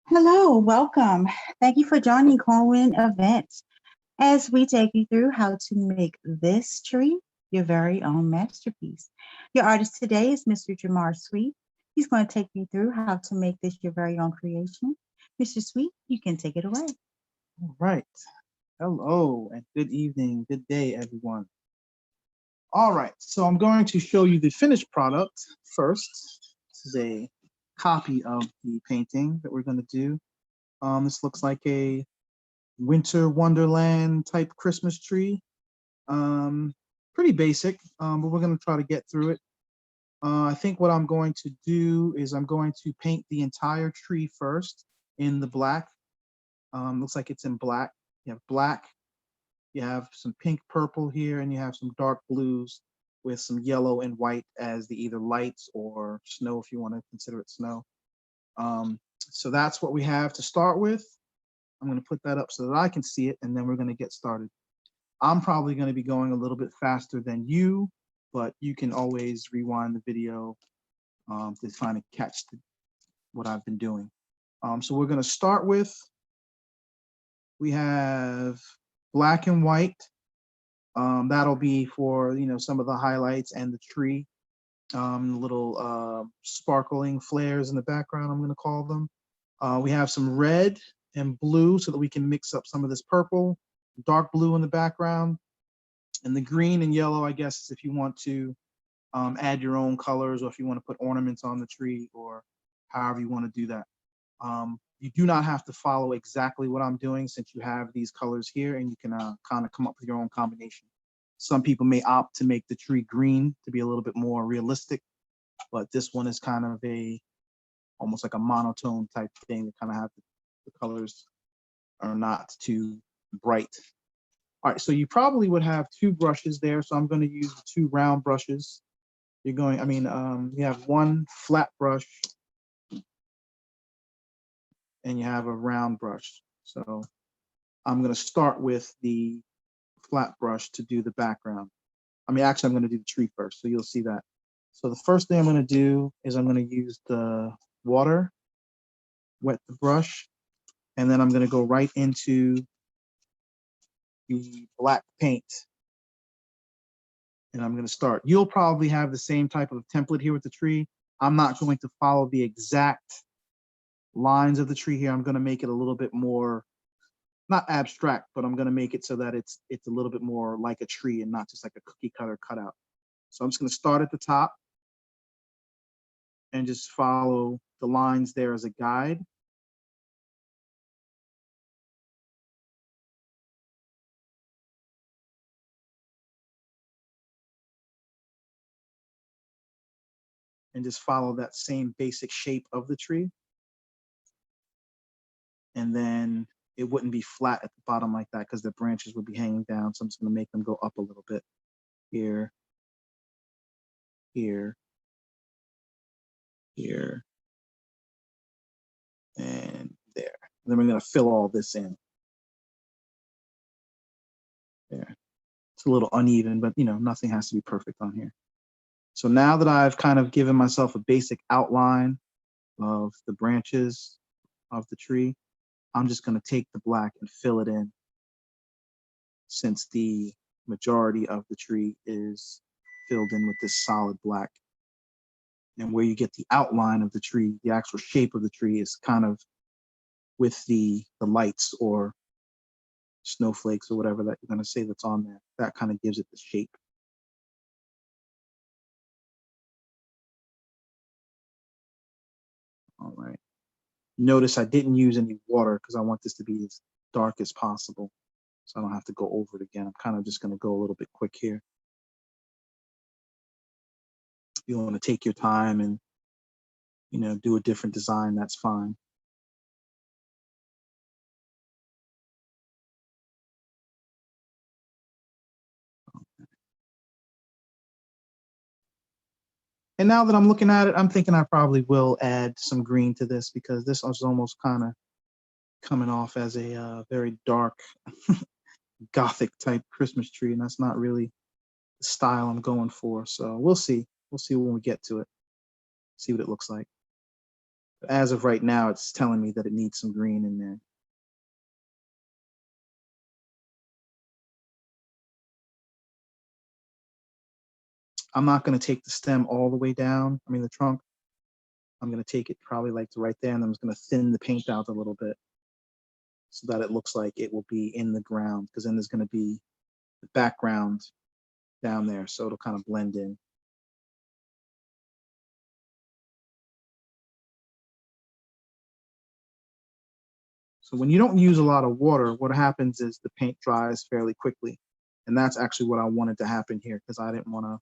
Hello, welcome. Thank you for joining Corwin Events as we take you through how to make this tree your very own masterpiece. Your artist today is Mr. Jamar Sweet. He's going to take you through how to make this your very own creation. Mr. Sweet, you can take it away. All right. Hello and good evening, good day, everyone. All right, so I'm going to show you the finished product first. This is a copy of the painting that we're going to do. This looks like a winter wonderland type Christmas tree. Pretty basic, but we're going to try to get through it. I think what I'm going to do is I'm going to paint the entire tree first in the black. Looks like it's in black. You have black, you have some pink purple here, and you have some dark blues with some yellow and white as the either lights or snow, if you want to consider it snow. So that's what we have to start with. I'm going to put that up so that I can see it, and then we're going to get started. I'm probably going to be going a little bit faster than you, but you can always rewind the video to kind of catch what I've been doing. So we're going to start with, we have black and white. That'll be for, some of the highlights and the tree. Little sparkling flares in the background, I'm going to call them. We have some red and blue so that we can mix up some of this purple, dark blue in the background. And the green and yellow, I guess, if you want to add your own colors, or if you want to put ornaments on the tree, or however you want to do that. You do not have to follow exactly what I'm doing, since you have these colors here, and you can kind of come up with your own combination. Some people may opt to make the tree green to be a little bit more realistic, but this one is kind of almost like a monotone type thing to kind of have the colors are not too bright. All right, so you probably would have two brushes there, so I'm going to use the two round brushes. You have one flat brush and you have a round brush. So I'm going to start with the flat brush to do the background. Actually, I'm going to do the tree first, so you'll see that. So the first thing I'm going to do is I'm going to use the water, wet the brush, and then I'm going to go right into the black paint. And I'm going to start. You'll probably have the same type of template here with the tree. I'm not going to follow the exact lines of the tree here. I'm going to make it a little bit more, not abstract, but I'm going to make it so that it's a little bit more like a tree and not just like a cookie cutter cutout. So I'm just going to start at the top and just follow the lines there as a guide. And just follow that same basic shape of the tree. And then it wouldn't be flat at the bottom like that because the branches would be hanging down. So I'm just going to make them go up a little bit here, here, here, and there. And then we're going to fill all this in. There. It's a little uneven, but nothing has to be perfect on here. So now that I've kind of given myself a basic outline of the branches of the tree, I'm just going to take the black and fill it in, since the majority of the tree is filled in with this solid black. And where you get the outline of the tree, the actual shape of the tree, is kind of with the lights or snowflakes or whatever that you're going to say that's on there. That kind of gives it the shape. All right. Notice I didn't use any water because I want this to be as dark as possible, so I don't have to go over it again. I'm kind of just going to go a little bit quick here. If you want to take your time and do a different design, that's fine. Okay. And now that I'm looking at it, I'm thinking I probably will add some green to this, because this is almost kind of coming off as a very dark Gothic type Christmas tree, and that's not really the style I'm going for. So we'll see. We'll see when we get to it. See what it looks like. But as of right now, it's telling me that it needs some green in there. I'm not going to take the stem all the way down. I mean, the trunk. I'm going to take it probably like to right there, and I'm just going to thin the paint out a little bit so that it looks like it will be in the ground, because then there's going to be the background down there, so it'll kind of blend in. So when you don't use a lot of water, what happens is the paint dries fairly quickly. And that's actually what I wanted to happen here, because I didn't want to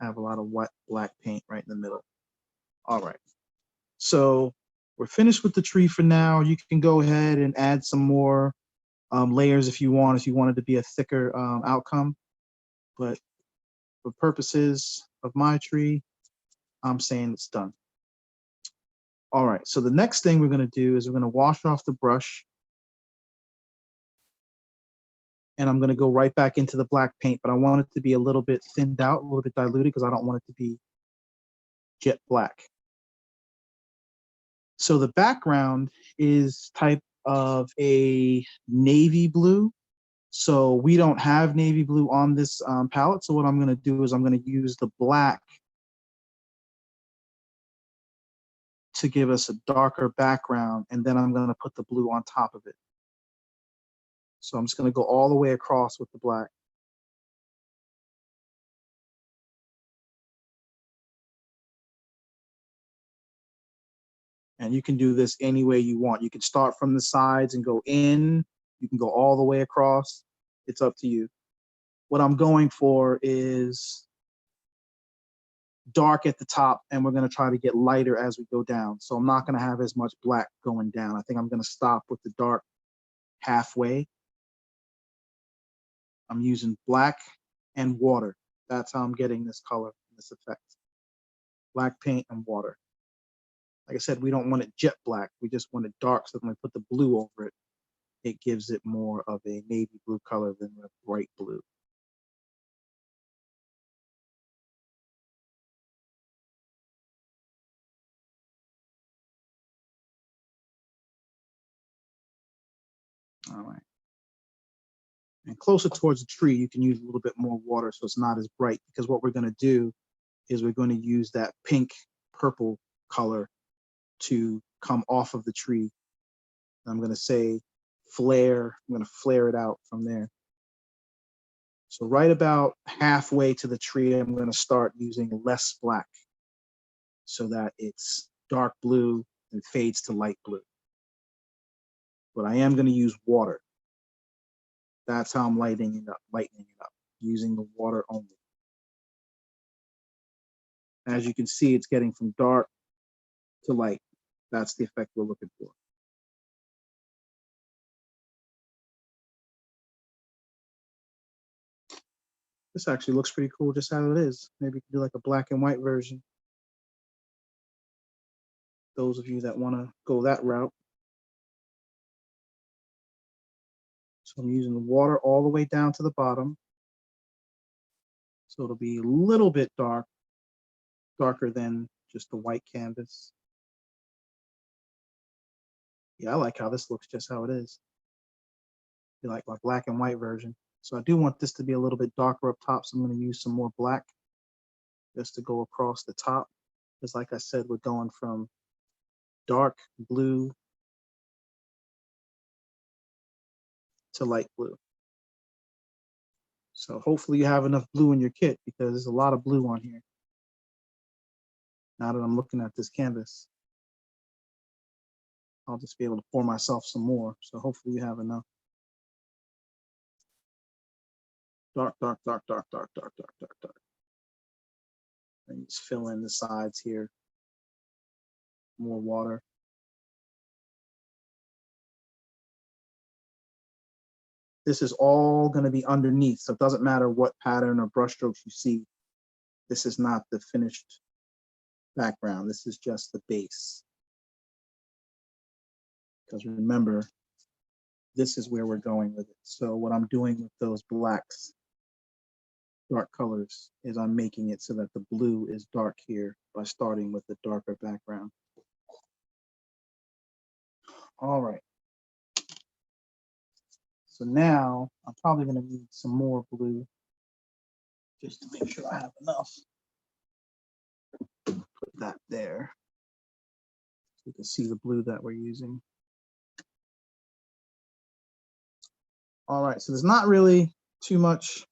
have a lot of wet black paint right in the middle. All right. So we're finished with the tree for now. You can go ahead and add some more layers if you want it to be a thicker outcome. But for purposes of my tree, I'm saying it's done. All right, so the next thing we're going to do is we're going to wash off the brush. And I'm going to go right back into the black paint, but I want it to be a little bit thinned out, a little bit diluted, because I don't want it to be jet black. So the background is type of a navy blue. So we don't have navy blue on this palette. So what I'm going to do is I'm going to use the black to give us a darker background, and then I'm going to put the blue on top of it. So I'm just going to go all the way across with the black. And you can do this any way you want. You can start from the sides and go in. You can go all the way across. It's up to you. What I'm going for is dark at the top, and we're going to try to get lighter as we go down. So I'm not going to have as much black going down. I think I'm going to stop with the dark halfway. I'm using black and water. That's how I'm getting this color, this effect. Black paint and water. Like I said, we don't want it jet black. We just want it dark, so when we put the blue over it, it gives it more of a navy blue color than a bright blue. All right. And closer towards the tree, you can use a little bit more water so it's not as bright, because what we're going to do is we're going to use that pink purple color to come off of the tree. I'm going to say flare. I'm going to flare it out from there. So right about halfway to the tree, I'm going to start using less black so that it's dark blue and fades to light blue. But I am going to use water. That's how I'm lightening it up, using the water only. As you can see, it's getting from dark to light. That's the effect we're looking for. This actually looks pretty cool just how it is. Maybe you can do like a black and white version. Those of you that want to go that route. So I'm using the water all the way down to the bottom. So it'll be a little bit darker than just the white canvas. Yeah, I like how this looks just how it is. I like my black and white version. So I do want this to be a little bit darker up top, so I'm going to use some more black just to go across the top. Because like I said, we're going from dark blue to light blue. So hopefully you have enough blue in your kit, because there's a lot of blue on here. Now that I'm looking at this canvas, I'll just be able to pour myself some more. So hopefully you have enough. Dark, dark, dark, dark, dark, dark, dark, dark, dark. And just fill in the sides here. More water. This is all going to be underneath, so it doesn't matter what pattern or brush strokes you see. This is not the finished background. This is just the base. Because remember, this is where we're going with it. So what I'm doing with those blacks, dark colors, is I'm making it so that the blue is dark here by starting with the darker background. All right. So now I'm probably going to need some more blue just to make sure I have enough. Put that there. So you can see the blue that we're using. All right, so there's not really too much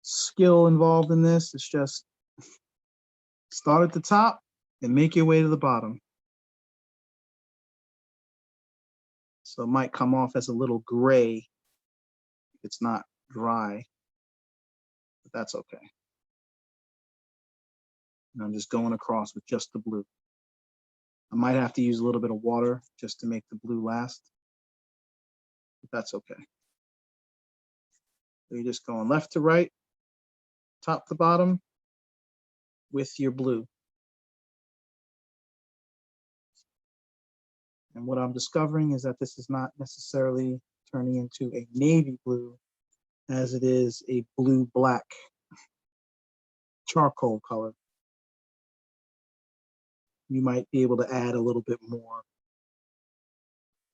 skill involved in this. It's just start at the top and make your way to the bottom. So it might come off as a little gray if it's not dry, but that's okay. And I'm just going across with just the blue. I might have to use a little bit of water just to make the blue last, but that's okay. So you're just going left to right, top to bottom with your blue. And what I'm discovering is that this is not necessarily turning into a navy blue as it is a blue-black charcoal color. You might be able to add a little bit more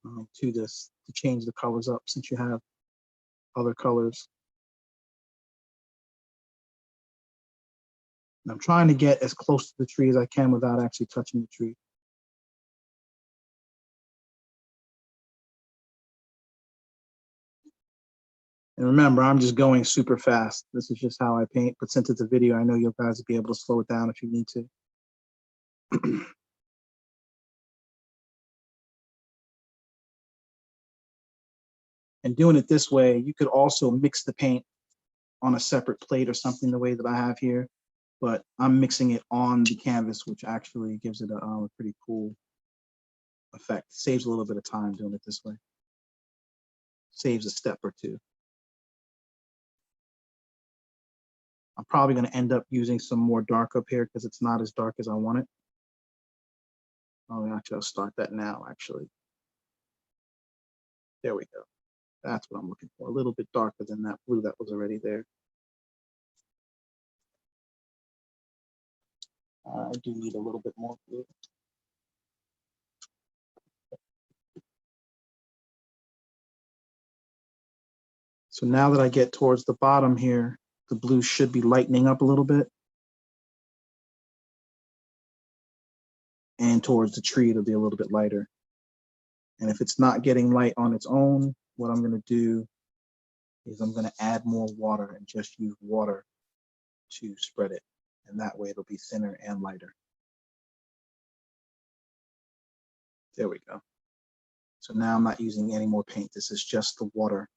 to this to change the colors up since you have other colors. And I'm trying to get as close to the tree as I can without actually touching the tree. And remember, I'm just going super fast. This is just how I paint, but since it's a video, I know you guys will be able to slow it down if you need to. And doing it this way, you could also mix the paint on a separate plate or something the way that I have here, but I'm mixing it on the canvas, which actually gives it a pretty cool effect. Saves a little bit of time doing it this way. Saves a step or two. I'm probably going to end up using some more dark up here because it's not as dark as I want it. Oh, actually, I'll start that now, actually. There we go. That's what I'm looking for. A little bit darker than that blue that was already there. I do need a little bit more blue. So now that I get towards the bottom here, the blue should be lightening up a little bit. And towards the tree, it'll be a little bit lighter. And if it's not getting light on its own, what I'm going to do is I'm going to add more water and just use water to spread it. And that way it'll be thinner and lighter. There we go. So now I'm not using any more paint. This is just the water.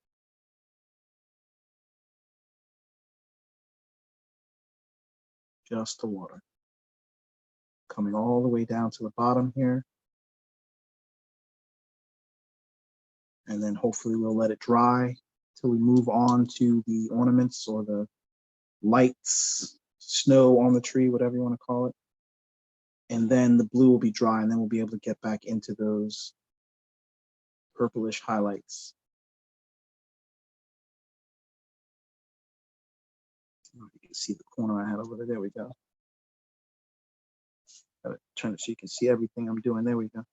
Just the water. Coming all the way down to the bottom here. And then hopefully we'll let it dry till we move on to the ornaments or the lights, snow on the tree, whatever you want to call it. And then the blue will be dry, and then we'll be able to get back into those purplish highlights. You can see the corner I had over there. There we go. Gotta turn it so you can see everything I'm doing. There we go.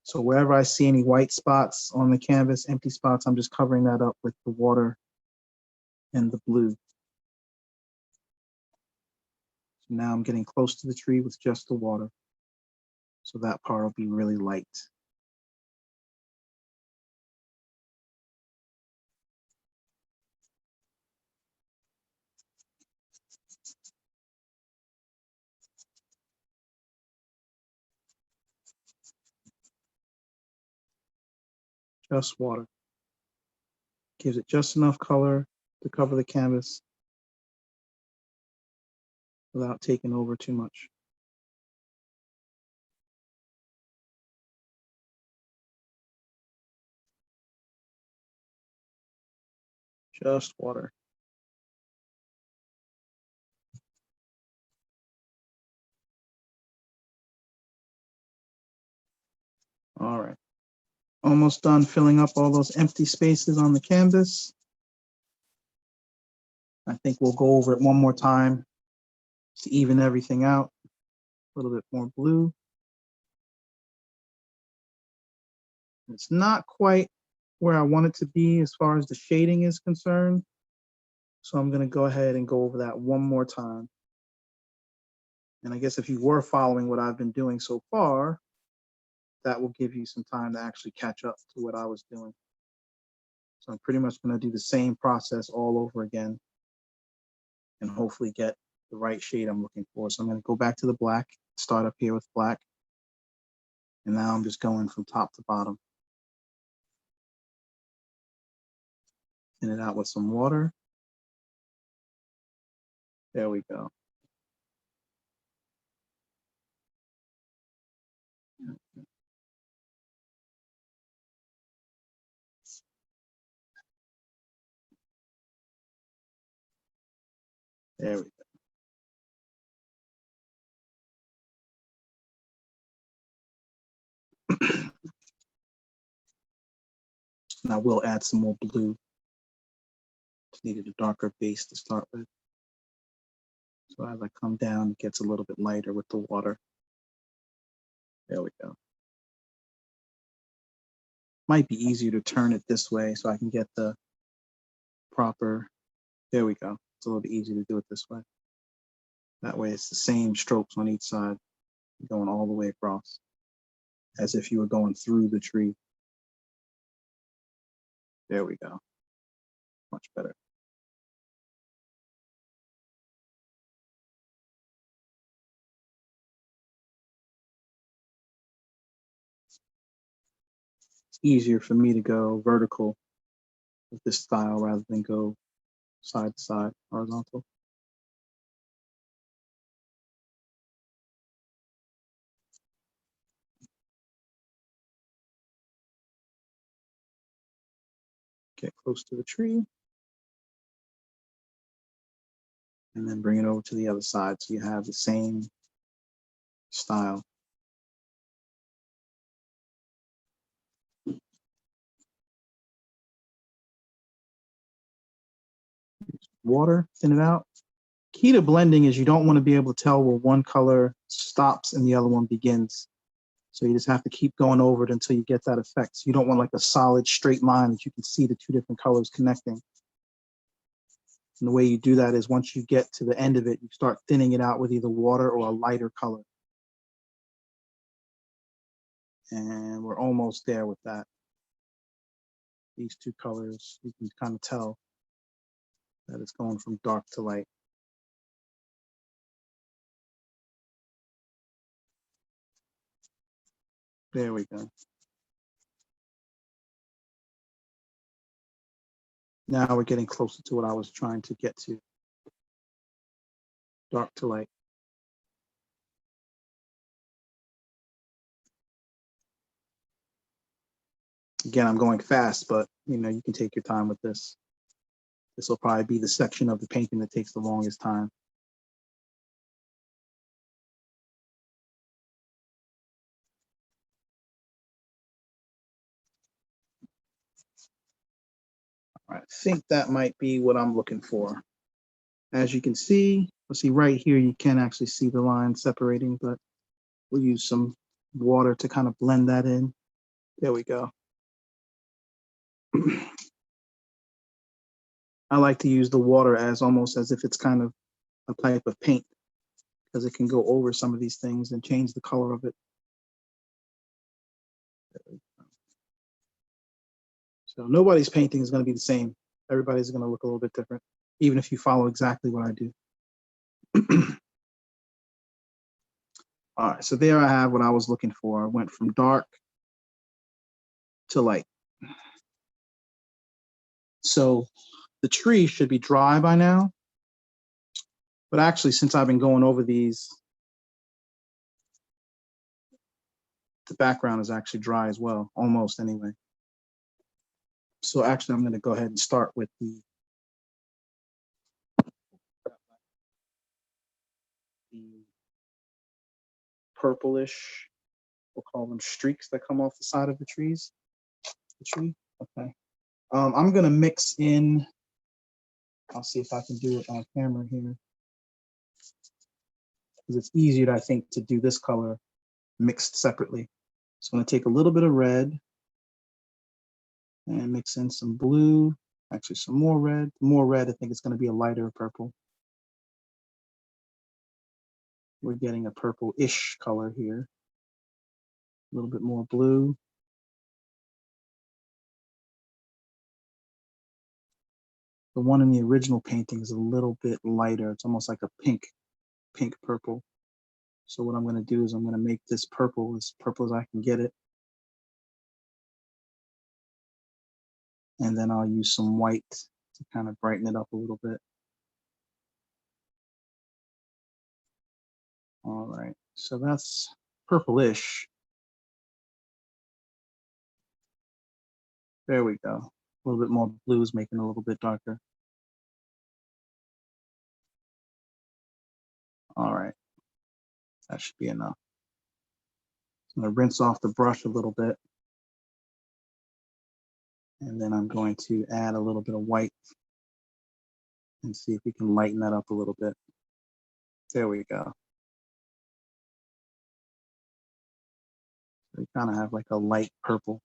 So wherever I see any white spots on the canvas, empty spots, I'm just covering that up with the water and the blue. So now I'm getting close to the tree with just the water. So that part will be really light. Just water. Gives it just enough color to cover the canvas without taking over too much. Just water. All right. Almost done filling up all those empty spaces on the canvas. I think we'll go over it one more time to even everything out. A little bit more blue. It's not quite where I want it to be as far as the shading is concerned. So I'm going to go ahead and go over that one more time. And I guess if you were following what I've been doing so far, that will give you some time to actually catch up to what I was doing. So I'm pretty much going to do the same process all over again and hopefully get the right shade I'm looking for. So I'm going to go back to the black, start up here with black. And now I'm just going from top to bottom. Thin it out with some water. There we go. There we go. Now we'll add some more blue. Just needed a darker base to start with. So as I come down, it gets a little bit lighter with the water. There we go. Might be easier to turn it this way so I can get the proper, there we go. It's a little bit easier to do it this way. That way it's the same strokes on each side, going all the way across, as if you were going through the tree. There we go. Much better. It's easier for me to go vertical with this style rather than go side to side, horizontal. Get close to the tree. And then bring it over to the other side so you have the same style. Water, thin it out. Key to blending is you don't want to be able to tell where one color stops and the other one begins. So you just have to keep going over it until you get that effect. So you don't want like a solid straight line that you can see the two different colors connecting. And the way you do that is once you get to the end of it, you start thinning it out with either water or a lighter color. And we're almost there with that. These two colors, you can kind of tell that it's going from dark to light. There we go. Now we're getting closer to what I was trying to get to. Dark to light. Again, I'm going fast, but you know, you can take your time with this. This will probably be the section of the painting that takes the longest time. All right, I think that might be what I'm looking for. As you can see, let's see right here, you can actually see the line separating, but we'll use some water to kind of blend that in. There we go. I like to use the water as almost as if it's kind of a type of paint because it can go over some of these things and change the color of it. So nobody's painting is going to be the same. Everybody's going to look a little bit different, even if you follow exactly what I do. All right, so there I have what I was looking for. I went from dark to light. So the tree should be dry by now. But actually, since I've been going over these, the background is actually dry as well, almost anyway. So actually, I'm going to go ahead and start with the purplish we'll call them streaks that come off the side of the trees. The tree, okay. I'm gonna mix in, I'll see if I can do it on camera here. Because it's easier, I think, to do this color mixed separately. So I'm gonna take a little bit of red and mix in some blue, actually some more red. More red, I think it's gonna be a lighter purple. We're getting a purple-ish color here. A little bit more blue. The one in the original painting is a little bit lighter. It's almost like a pink purple. So what I'm gonna do is I'm gonna make this purple as I can get it. And then I'll use some white to kind of brighten it up a little bit. All right, so that's purplish. There we go. A little bit more blue is making it a little bit darker. All right, that should be enough. I'm gonna rinse off the brush a little bit. And then I'm going to add a little bit of white and see if we can lighten that up a little bit. There we go. So you kind of have like a light purple.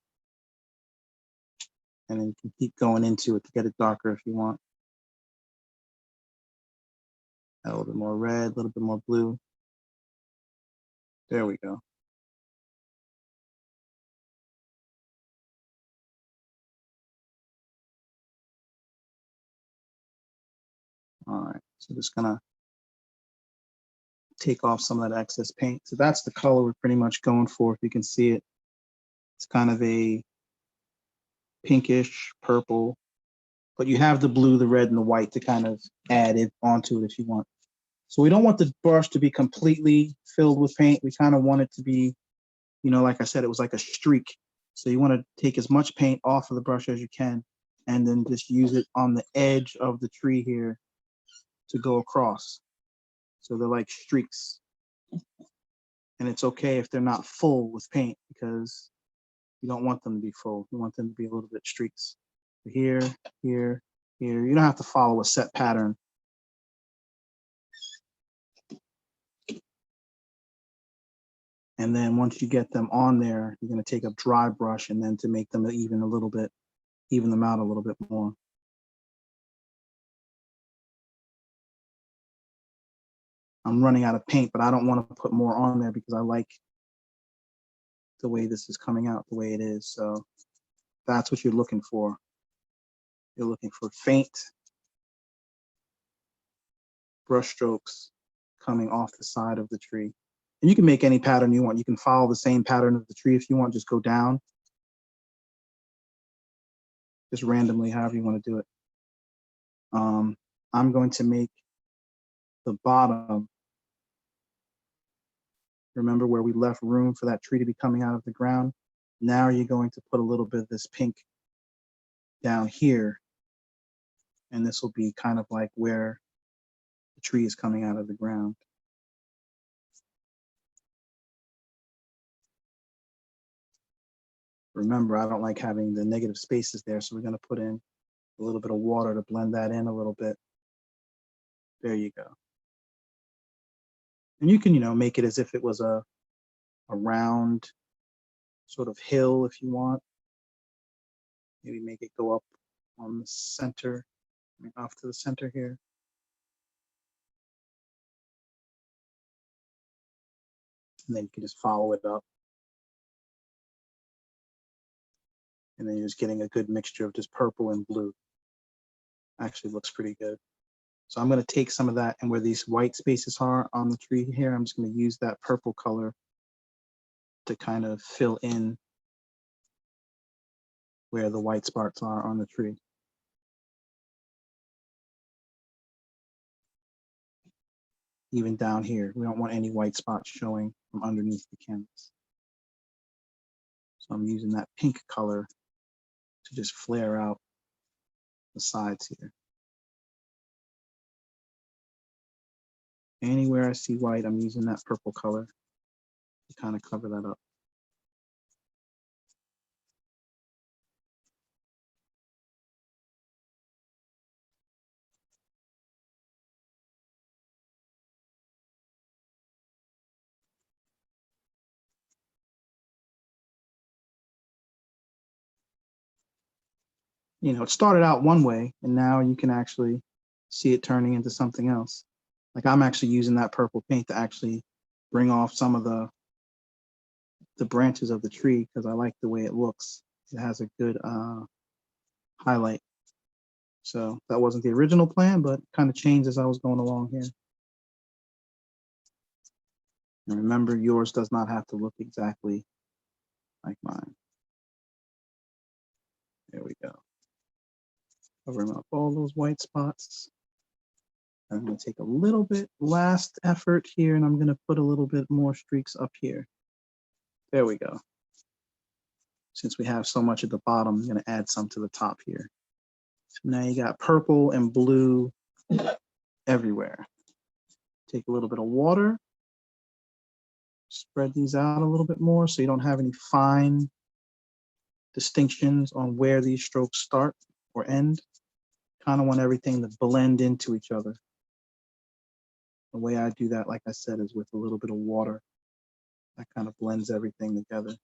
And then you can keep going into it to get it darker if you want. Add a little bit more red, a little bit more blue. There we go. All right, so just gonna take off some of that excess paint. So that's the color we're pretty much going for. If you can see it, it's kind of a pinkish purple, but you have the blue, the red, and the white to kind of add it onto it if you want. So we don't want the brush to be completely filled with paint. We kind of want it to be, you know, like I said, it was like a streak. So you want to take as much paint off of the brush as you can, and then just use it on the edge of the tree here to go across. So they're like streaks. And it's okay if they're not full with paint because you don't want them to be full. You want them to be a little bit streaks. Here, here, here. You don't have to follow a set pattern. And then once you get them on there, you're going to take a dry brush and then to make them even them out a little bit more. I'm running out of paint, but I don't want to put more on there because I like the way this is coming out, the way it is. So that's what you're looking for. You're looking for faint brush strokes coming off the side of the tree. And you can make any pattern you want. You can follow the same pattern of the tree if you want, just go down. Just randomly, however you want to do it. I'm going to make the bottom. Remember where we left room for that tree to be coming out of the ground? Now you're going to put a little bit of this pink down here. And this will be kind of like where the tree is coming out of the ground. Remember, I don't like having the negative spaces there, so we're going to put in a little bit of water to blend that in a little bit. There you go. And you can, you know, make it as if it was a round sort of hill if you want. Maybe make it go up on the center, off to the center here. And then you can just follow it up. And then you're just getting a good mixture of just purple and blue. Actually looks pretty good. So I'm going to take some of that, and where these white spaces are on the tree here, I'm just going to use that purple color to kind of fill in where the white spots are on the tree. Even down here, we don't want any white spots showing from underneath the canvas. So I'm using that pink color to just flare out the sides here. Anywhere I see white, I'm using that purple color to kind of cover that up. you know, it started out one way and now you can actually see it turning into something else. Like I'm actually using that purple paint to actually bring off some of the branches of the tree because I like the way it looks. It has a good highlight. So that wasn't the original plan, but kind of changed as I was going along here. And remember, yours does not have to look exactly like mine. There we go. Covering up all those white spots. I'm going to take a little bit last effort here, and I'm going to put a little bit more streaks up here. There we go. Since we have so much at the bottom, I'm going to add some to the top here. So now you got purple and blue everywhere. Take a little bit of water. Spread these out a little bit more so you don't have any fine distinctions on where these strokes start or end. Kind of want everything to blend into each other. The way I do that, like I said, is with a little bit of water. That kind of blends everything together.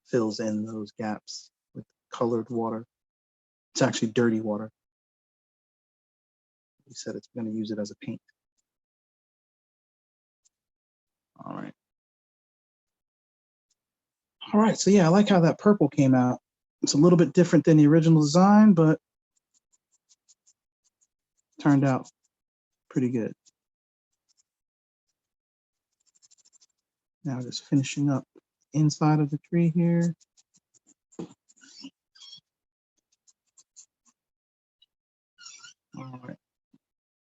Fills in those gaps with colored water. It's actually dirty water. We said it's going to use it as a paint. All right. All right, so yeah, I like how that purple came out. It's a little bit different than the original design, but turned out pretty good. Now just finishing up inside of the tree here. All right.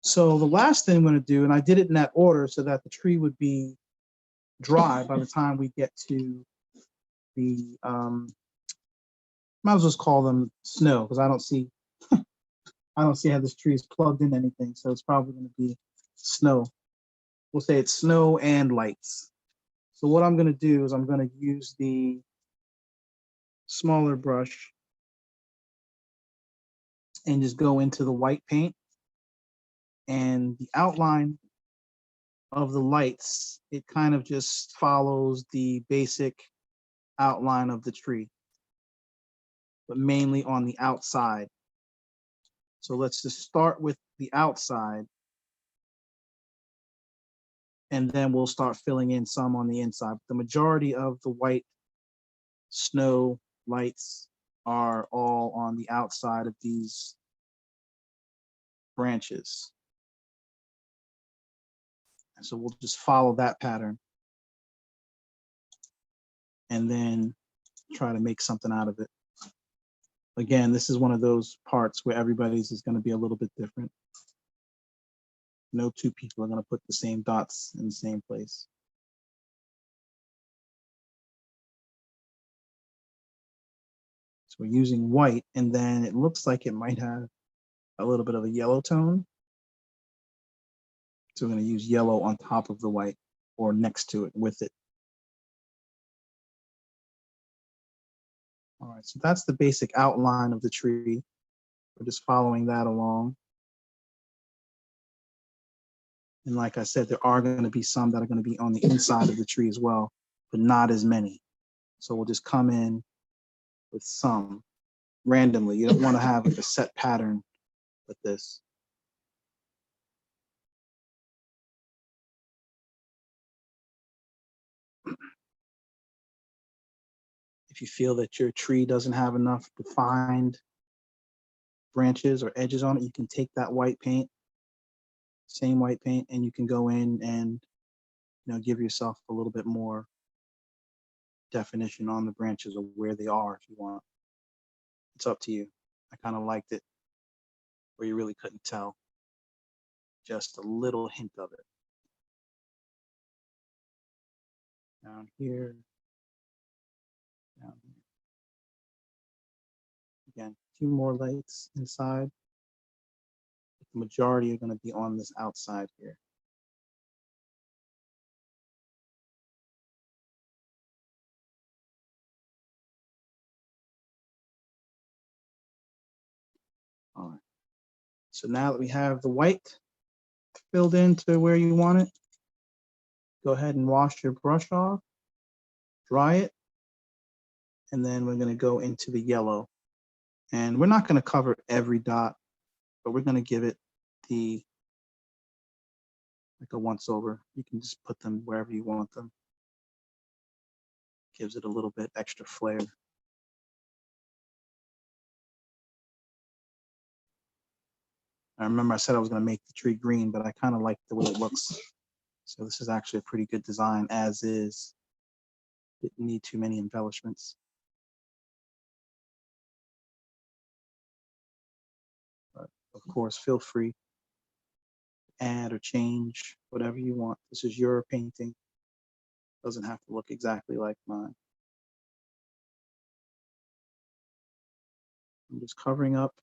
So the last thing I'm going to do, and I did it in that order so that the tree would be dry by the time we get to the, might as well just call them snow because I don't see how this tree is plugged in anything. So it's probably going to be snow. We'll say it's snow and lights. So what I'm going to do is I'm going to use the smaller brush and just go into the white paint. And the outline of the lights, it kind of just follows the basic outline of the tree, but mainly on the outside. So let's just start with the outside, and then we'll start filling in some on the inside. The majority of the white snow lights are all on the outside of these branches. And so we'll just follow that pattern and then try to make something out of it. Again, this is one of those parts where everybody's is going to be a little bit different. No two people are going to put the same dots in the same place. So we're using white, and then it looks like it might have a little bit of a yellow tone. So we're going to use yellow on top of the white or next to it with it. All right, so that's the basic outline of the tree. We're just following that along. And like I said, there are going to be some that are going to be on the inside of the tree as well, but not as many. So we'll just come in with some randomly. You don't want to have like a set pattern with this. If you feel that your tree doesn't have enough defined branches or edges on it, you can take that white paint, same white paint, and you can go in and give yourself a little bit more definition on the branches of where they are if you want. It's up to you. I kind of liked it where you really couldn't tell. Just a little hint of it. Down here. Down here. Again, a few more lights inside. But the majority are going to be on this outside here. All right. So now that we have the white filled into where you want it, go ahead and wash your brush off, dry it, and then we're going to go into the yellow. And we're not going to cover every dot, but we're going to give it the like a once over. You can just put them wherever you want them. Gives it a little bit extra flair. I remember I said I was going to make the tree green, but I kind of like the way it looks. So this is actually a pretty good design as is. Didn't need too many embellishments. But of course, feel free to add or change whatever you want. This is your painting. Doesn't have to look exactly like mine. I'm just covering up,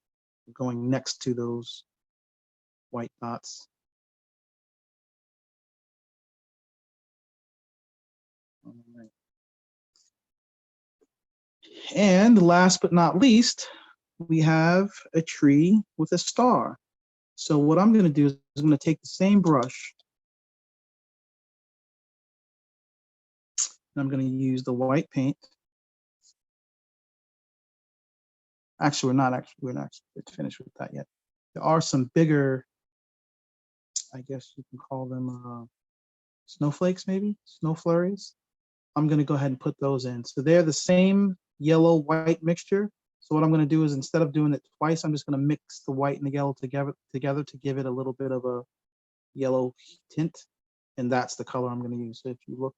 going next to those white dots. All right. And last but not least, we have a tree with a star. So what I'm going to do is I'm going to take the same brush and I'm going to use the white paint. Actually, we're not finished with that yet. There are some bigger, I guess you can call them snowflakes, maybe snow flurries. I'm going to go ahead and put those in. So they're the same yellow white mixture. So what I'm going to do is instead of doing it twice, I'm just going to mix the white and the yellow together to give it a little bit of a yellow tint. And that's the color I'm going to use. So if you look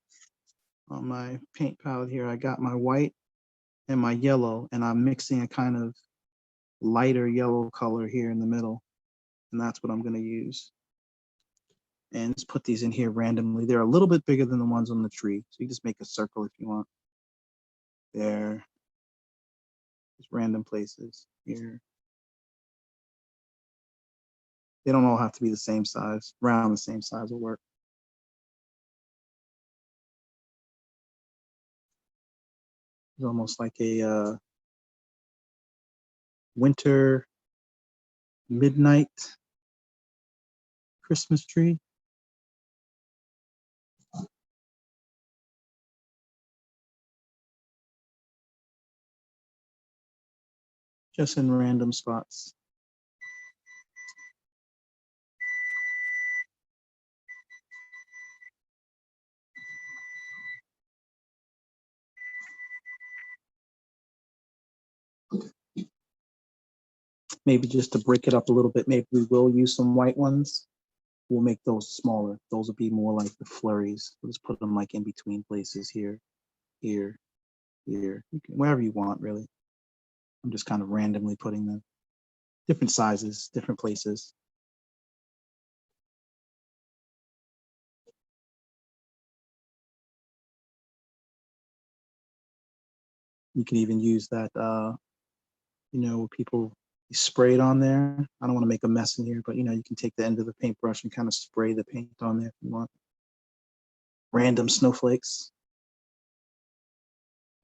on my paint palette here, I got my white and my yellow, and I'm mixing a kind of lighter yellow color here in the middle. And that's what I'm going to use. And just put these in here randomly. They're a little bit bigger than the ones on the tree. So you just make a circle if you want. There. Just random places here. They don't all have to be the same size. Around the same size will work. It's almost like a winter midnight Christmas tree. Just in random spots. Maybe just to break it up a little bit, maybe we will use some white ones. We'll make those smaller. Those will be more like the flurries. We'll just put them like in between places here, here, here, wherever you want, really. I'm just kind of randomly putting them. Different sizes, different places. You can even use that, people spray it on there. I don't want to make a mess in here, but you can take the end of the paintbrush and kind of spray the paint on there if you want. Random snowflakes.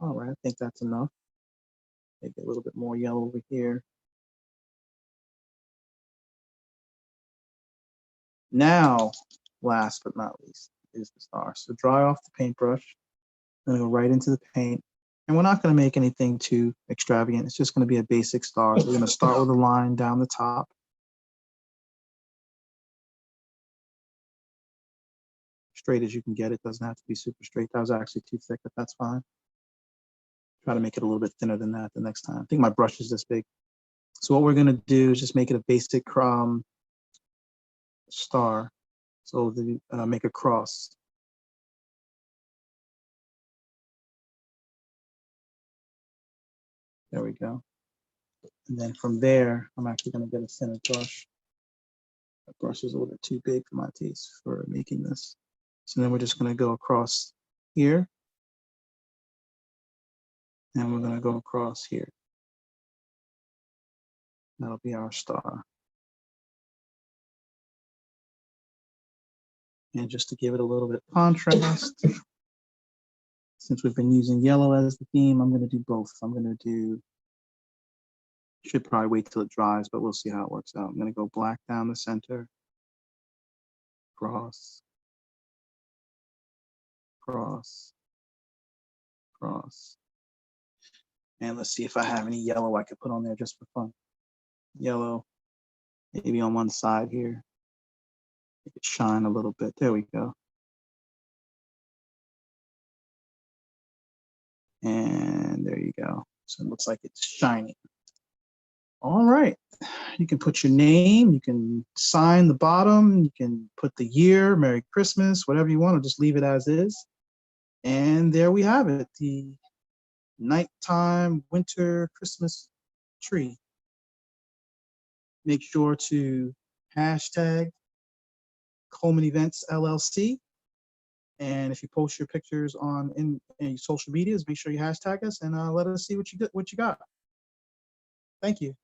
All right, I think that's enough. Maybe a little bit more yellow over here. Now, last but not least, is the star. So dry off the paintbrush. I'm gonna go right into the paint. And we're not gonna make anything too extravagant. It's just gonna be a basic star. We're gonna start with a line down the top. Straight as you can get it. Doesn't have to be super straight. That was actually too thick, but that's fine. Try to make it a little bit thinner than that the next time. I think my brush is this big. So what we're gonna do is just make it a basic star. So make a cross. There we go. And then from there, I'm actually gonna get a thinner brush. That brush is a little bit too big for my taste for making this. So then we're just gonna go across here. And we're gonna go across here. That'll be our star. And just to give it a little bit of contrast, since we've been using yellow as the theme, I'm gonna do both. Should probably wait till it dries, but we'll see how it works out. I'm gonna go black down the center, cross, cross, cross. And let's see if I have any yellow I could put on there just for fun. Yellow, maybe on one side here. Make it shine a little bit. There we go. And there you go. So it looks like it's shining. All right. You can put your name. You can sign the bottom. You can put the year, Merry Christmas, whatever you want, or just leave it as is. And there we have it, the nighttime winter Christmas tree. Make sure to hashtag Coleman Events LLC. And if you post your pictures on in your social medias, make sure you hashtag us and let us see what you got. Thank you.